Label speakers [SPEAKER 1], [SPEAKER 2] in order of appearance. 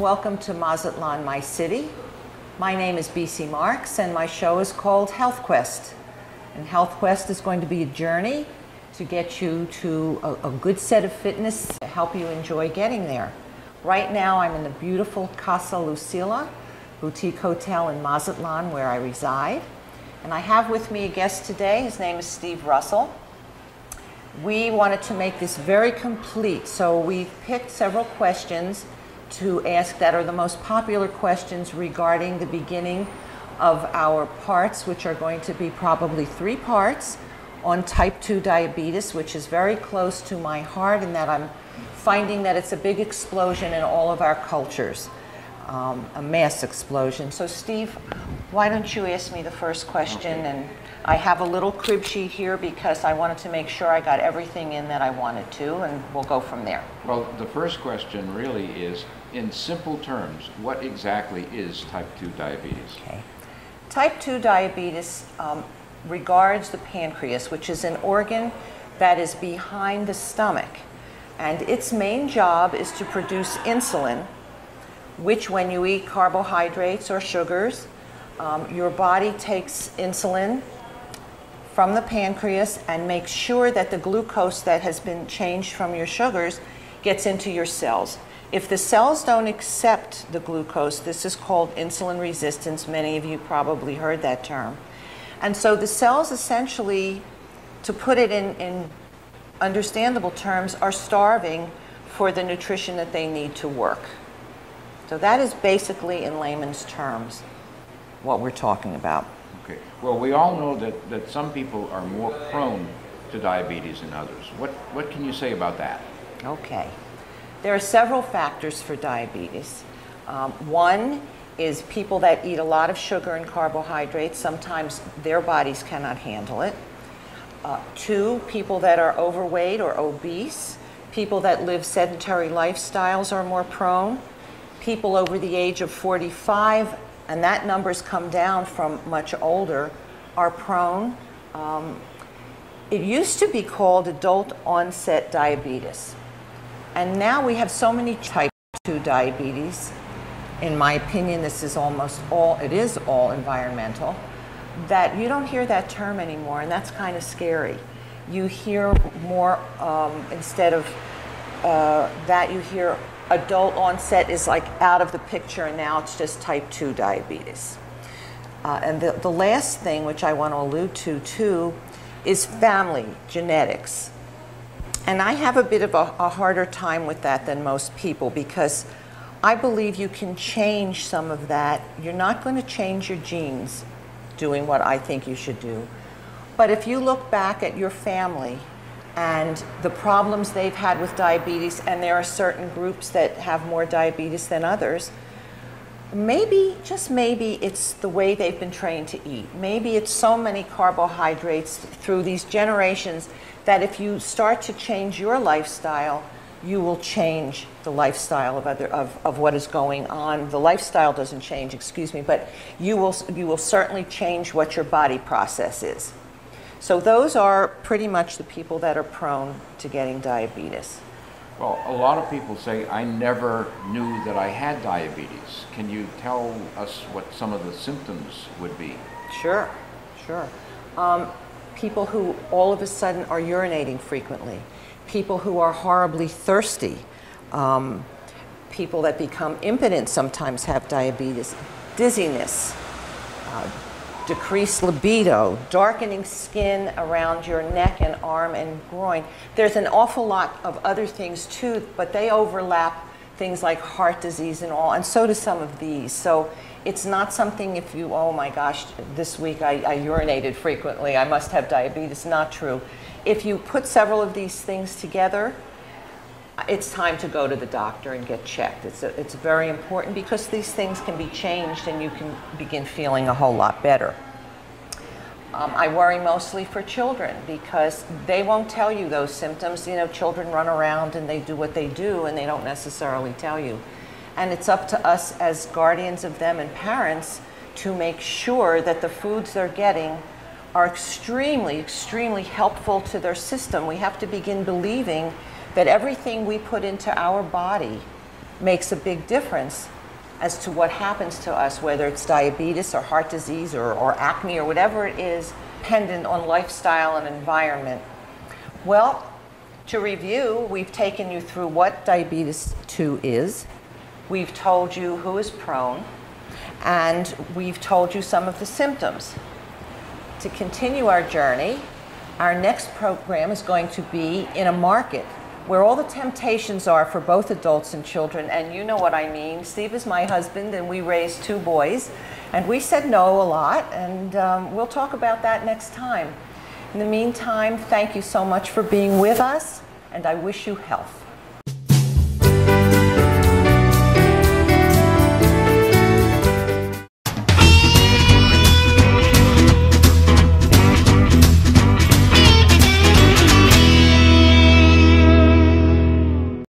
[SPEAKER 1] welcome to Mazatlan, my city. My name is B.C. Marks, and my show is called Health Quest. And Health Quest is going to be a journey to get you to a good set of fitness to help you enjoy getting there. Right now, I'm in the beautiful Casa Lucila boutique hotel in Mazatlan, where I reside. And I have with me a guest today. His name is Steve Russell. We wanted to make this very complete, so we've picked several questions to ask that are the most popular questions regarding the beginning of our parts, which are going to be probably 3 parts on type 2 diabetes, which is very close to my heart, and that I'm finding that it's a big explosion in all of our cultures, a mass explosion. So Steve, why don't you ask me the first question?
[SPEAKER 2] Okay.
[SPEAKER 1] And I have a little crib sheet here because I wanted to make sure I got everything in that I wanted to, and we'll go from there.
[SPEAKER 2] Well, the first question really is, in simple terms, what exactly is type 2 diabetes?
[SPEAKER 1] Okay. Type 2 diabetes regards the pancreas, which is an organ that is behind the stomach. And its main job is to produce insulin, which when you eat carbohydrates or sugars, your body takes insulin from the pancreas and makes sure that the glucose that has been changed from your sugars gets into your cells. If the cells don't accept the glucose, this is called insulin resistance. Many of you probably heard that term. And so the cells essentially, to put it in understandable terms, are starving for the nutrition that they need to work. So that is basically, in layman's terms, what we're talking about.
[SPEAKER 2] Okay. Well, we all know that some people are more prone to diabetes than others. What can you say about that?
[SPEAKER 1] Okay. There are several factors for diabetes. One is people that eat a lot of sugar and carbohydrates. Sometimes their bodies cannot handle it. 2, people that are overweight or obese. People that live sedentary lifestyles are more prone. People over the age of 45, and that number's come down from much older, are prone. It used to be called adult onset diabetes. And now we have so many type 2 diabetes. In my opinion, this is almost all, it is all environmental, that you don't hear that term anymore, and that's kind of scary. You hear more, instead of that, you hear adult onset is like out of the picture, and now it's just type 2 diabetes. And the last thing, which I want to allude to too, is family genetics. And I have a bit of a harder time with that than most people, because I believe you can change some of that. You're not going to change your genes doing what I think you should do. But if you look back at your family and the problems they've had with diabetes, and there are certain groups that have more diabetes than others, maybe, just maybe, it's the way they've been trained to eat. Maybe it's so many carbohydrates through these generations that if you start to change your lifestyle, you will change the lifestyle of what is going on. The lifestyle doesn't change, excuse me, but you will certainly change what your body process is. So those are pretty much the people that are prone to getting diabetes.
[SPEAKER 2] Well, a lot of people say, I never knew that I had diabetes. Can you tell us what some of the symptoms would be?
[SPEAKER 1] Sure, sure. People who all of a sudden are urinating frequently. People who are horribly thirsty. People that become impotent sometimes have diabetes. Dizziness. Decreased libido, darkening skin around your neck and arm and groin. There's an awful lot of other things too, but they overlap things like heart disease and all, and so do some of these. So it's not something if you, oh my gosh, this week I urinated frequently, I must have diabetes. Not true. If you put several of these things together, it's time to go to the doctor and get checked. It's very important, because these things can be changed and you can begin feeling a whole lot better. I worry mostly for children, because they won't tell you those symptoms. You know, children run around and they do what they do, and they don't necessarily tell you. And it's up to us as guardians of them and parents to make sure that the foods they're getting are extremely, extremely helpful to their system. We have to begin believing that everything we put into our body makes a big difference as to what happens to us, whether it's diabetes or heart disease or acne or whatever it is, dependent on lifestyle and environment. Well, to review, we've taken you through what diabetes 2 is. We've told you who is prone, and we've told you some of the symptoms. To continue our journey, our next program is going to be in a market where all the temptations are for both adults and children, and you know what I mean. Steve is my husband, and we raised 2 boys, and we said no a lot, and we'll talk about that next time. In the meantime, thank you so much for being with us, and I wish you health.